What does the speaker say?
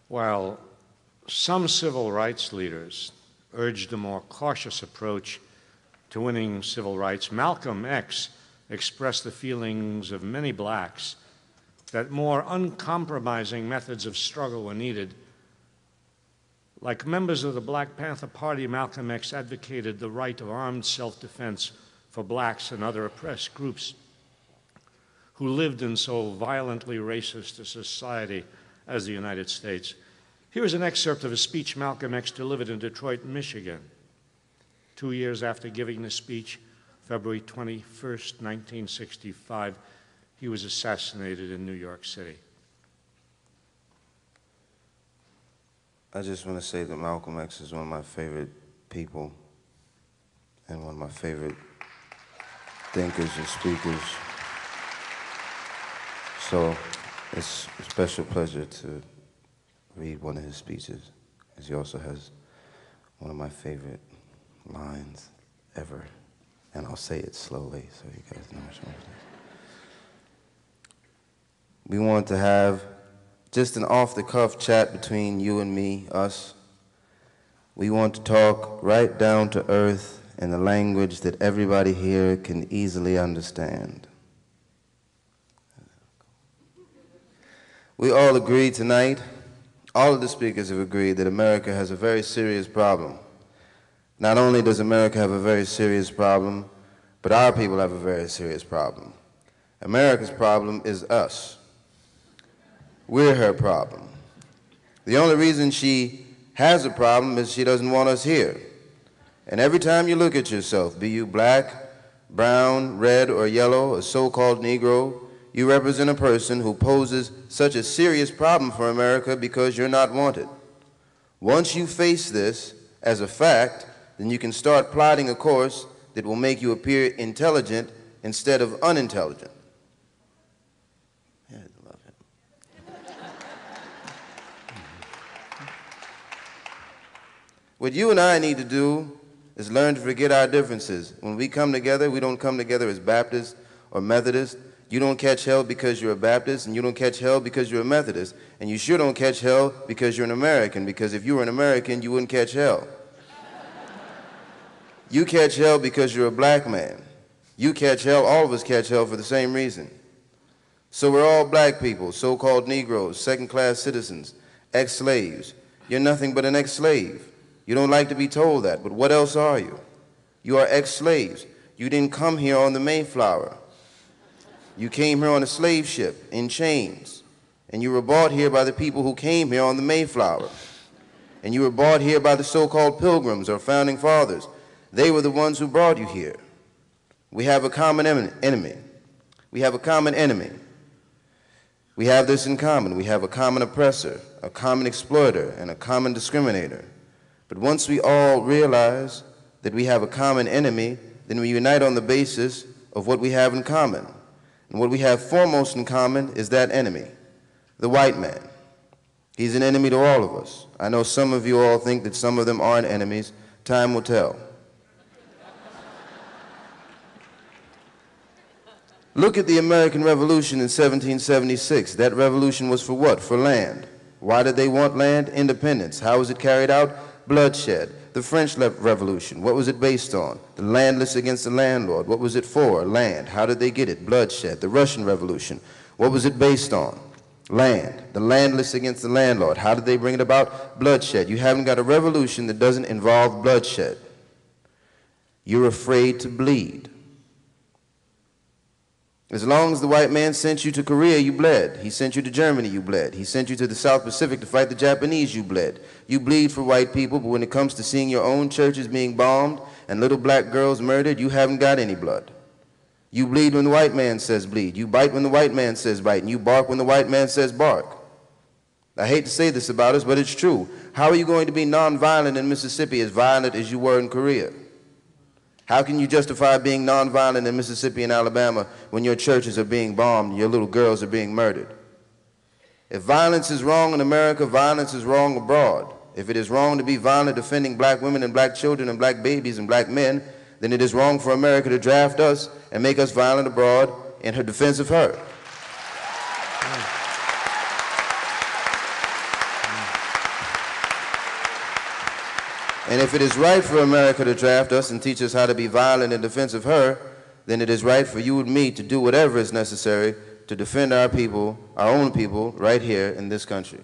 While some civil rights leaders urged a more cautious approach to winning civil rights, Malcolm X expressed the feelings of many blacks that more uncompromising methods of struggle were needed. Like members of the Black Panther Party, Malcolm X advocated the right of armed self-defense for blacks and other oppressed groups who lived in so violently racist a society as the United States. Here is an excerpt of a speech Malcolm X delivered in Detroit, Michigan. 2 years after giving the speech, February 21st, 1965, he was assassinated in New York City. I just want to say that Malcolm X is one of my favorite people and one of my favorite thinkers and speakers. So it's a special pleasure to read one of his speeches, as he also has one of my favorite lines ever. And I'll say it slowly so you guys know which one it is. We want to have just an off-the-cuff chat between you and me, us. We want to talk right down to earth in a language that everybody here can easily understand. We all agree tonight, all of the speakers have agreed that America has a very serious problem. Not only does America have a very serious problem, but our people have a very serious problem. America's problem is us. We're her problem. The only reason she has a problem is she doesn't want us here. And every time you look at yourself, be you black, brown, red, or yellow, a so-called Negro, you represent a person who poses such a serious problem for America because you're not wanted. Once you face this as a fact, then you can start plotting a course that will make you appear intelligent instead of unintelligent. Yeah, I love him. What you and I need to do is learn to forget our differences. When we come together, we don't come together as Baptists or Methodists. You don't catch hell because you're a Baptist, and you don't catch hell because you're a Methodist. And you sure don't catch hell because you're an American, because if you were an American, you wouldn't catch hell. You catch hell because you're a black man. You catch hell, all of us catch hell for the same reason. So we're all black people, so-called Negroes, second-class citizens, ex-slaves. You're nothing but an ex-slave. You don't like to be told that, but what else are you? You are ex-slaves. You didn't come here on the Mayflower. You came here on a slave ship in chains, and you were brought here by the people who came here on the Mayflower. And you were brought here by the so-called pilgrims or founding fathers. They were the ones who brought you here. We have a common enemy. We have a common enemy. We have this in common. We have a common oppressor, a common exploiter, and a common discriminator. But once we all realize that we have a common enemy, then we unite on the basis of what we have in common. And what we have foremost in common is that enemy, the white man. He's an enemy to all of us. I know some of you all think that some of them aren't enemies. Time will tell. Look at the American Revolution in 1776. That revolution was for what? For land. Why did they want land? Independence. How was it carried out? Bloodshed. The French Revolution, what was it based on? The landless against the landlord. What was it for? Land. How did they get it? Bloodshed. The Russian Revolution, what was it based on? Land. The landless against the landlord. How did they bring it about? Bloodshed. You haven't got a revolution that doesn't involve bloodshed. You're afraid to bleed. As long as the white man sent you to Korea, you bled. He sent you to Germany, you bled. He sent you to the South Pacific to fight the Japanese, you bled. You bleed for white people, but when it comes to seeing your own churches being bombed and little black girls murdered, you haven't got any blood. You bleed when the white man says bleed. You bite when the white man says bite, and you bark when the white man says bark. I hate to say this about us, but it's true. How are you going to be nonviolent in Mississippi as violent as you were in Korea? How can you justify being nonviolent in Mississippi and Alabama when your churches are being bombed and your little girls are being murdered? If violence is wrong in America, violence is wrong abroad. If it is wrong to be violent defending black women and black children and black babies and black men, then it is wrong for America to draft us and make us violent abroad in her defense of her. And if it is right for America to draft us and teach us how to be violent in defense of her, then it is right for you and me to do whatever is necessary to defend our people, our own people, right here in this country.